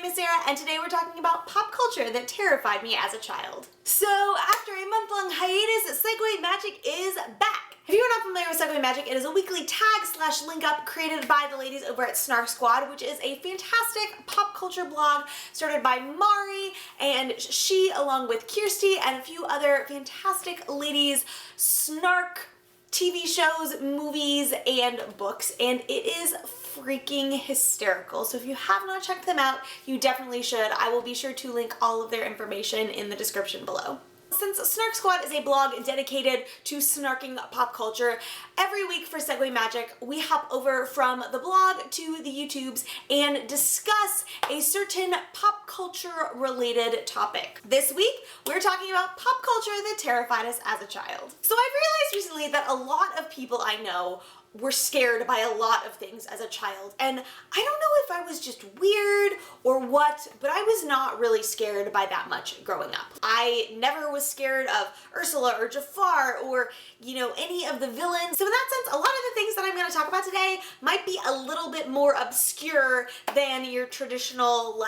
name is Sarah, and today we're talking about pop culture that terrified me as a child. So, after a month-long hiatus, Segway Magic is back. If you're not familiar with Segway Magic, it is a weekly tag/link up created by the ladies over at Snark Squad, which is a fantastic pop culture blog started by Mari, and she, along with Kirsty and a few other fantastic ladies, snark TV shows, movies, and books, and it is freaking hysterical. So if you have not checked them out, you definitely should. I will be sure to link all of their information in the description below. Since Snark Squad is a blog dedicated to snarking pop culture, every week for Segway Magic, we hop over from the blog to the YouTubes and discuss a certain pop culture related topic. This week, we're talking about pop culture that terrified us as a child. So I've realized recently that a lot of people I know were scared by a lot of things as a child, and I don't know if I was just weird or what, but I was not really scared by that much growing up. I never was scared of Ursula or Jafar or, any of the villains. So in that sense, a lot of the things that I'm going to talk about today might be a little bit more obscure than your traditional,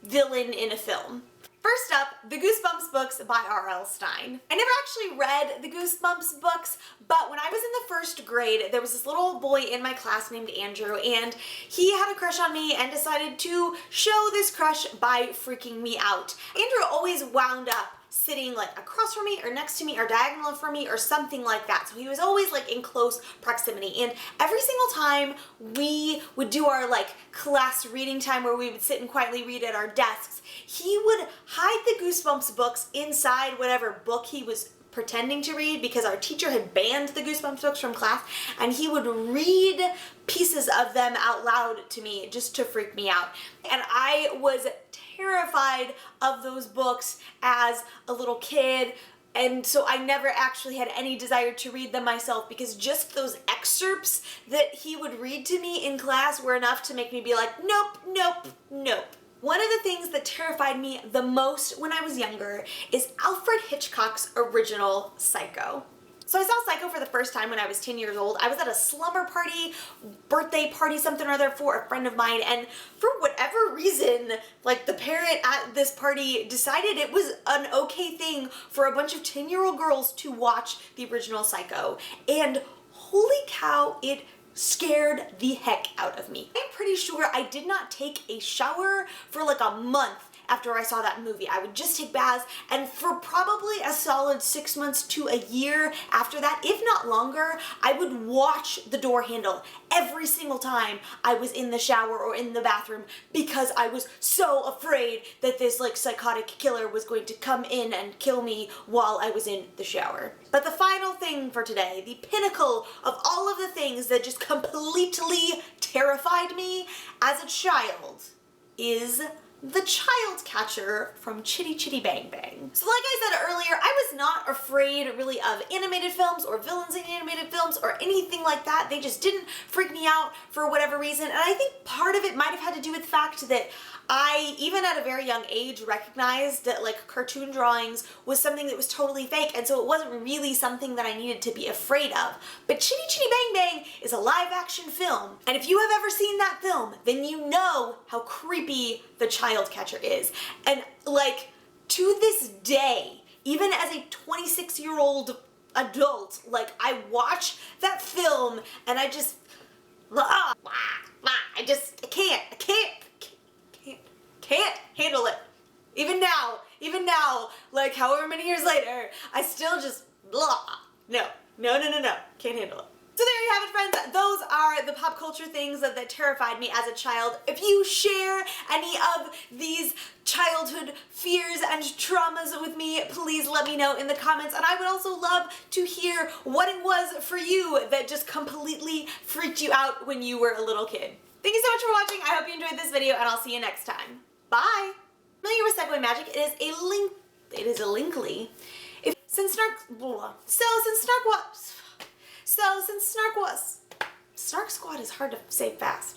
villain in a film. First up, the Goosebumps books by R.L. Stine. I never actually read the Goosebumps books, but when I was in the first grade, there was this little boy in my class named Andrew, and he had a crush on me and decided to show this crush by freaking me out. Andrew always wound up sitting across from me or next to me or diagonal from me or something like that. So he was always in close proximity, and every single time we would do our class reading time where we would sit and quietly read at our desks, he would hide the Goosebumps books inside whatever book he was pretending to read because our teacher had banned the Goosebumps books from class, and he would read pieces of them out loud to me just to freak me out. And I was terrified of those books as a little kid, and so I never actually had any desire to read them myself because just those excerpts that he would read to me in class were enough to make me be like, nope, nope, nope. One of the things that terrified me the most when I was younger is Alfred Hitchcock's original Psycho. So I saw Psycho for the first time when I was 10 years old. I was at a slumber party, birthday party, something or other for a friend of mine, and for whatever reason, the parent at this party decided it was an okay thing for a bunch of 10-year-old girls to watch the original Psycho. And holy cow, it scared the heck out of me. I'm pretty sure I did not take a shower for a month after I saw that movie. I would just take baths, and for probably a solid 6 months to a year after that, if not longer, I would watch the door handle every single time I was in the shower or in the bathroom because I was so afraid that this psychotic killer was going to come in and kill me while I was in the shower. But the final thing for today, the pinnacle of all of the things that just completely terrified me as a child, is the child catcher from Chitty Bang Bang. So like I said earlier, I was not afraid really of animated films or villains in animated films or anything like that. They just didn't freak me out for whatever reason. And I think part of it might have had to do with the fact that I, even at a very young age, recognized that cartoon drawings was something that was totally fake, and so it wasn't really something that I needed to be afraid of. But Chitty Bang Bang is a live action film, and if you have ever seen that film, then you know how creepy the child catcher is. And to this day, even as a 26-year-old adult, I watch that film and I just, I can't handle it. Even now, however many years later, I still just, no, can't handle it. So there you have it, friends. Those are the pop culture things that terrified me as a child. If you share any of these childhood fears and traumas with me, please let me know in the comments. And I would also love to hear what it was for you that just completely freaked you out when you were a little kid. Thank you so much for watching. I hope you enjoyed this video, and I'll see you next time. Bye! Familiar with Segway Magic? It is a linkly. Since Snark Squad is hard to say fast.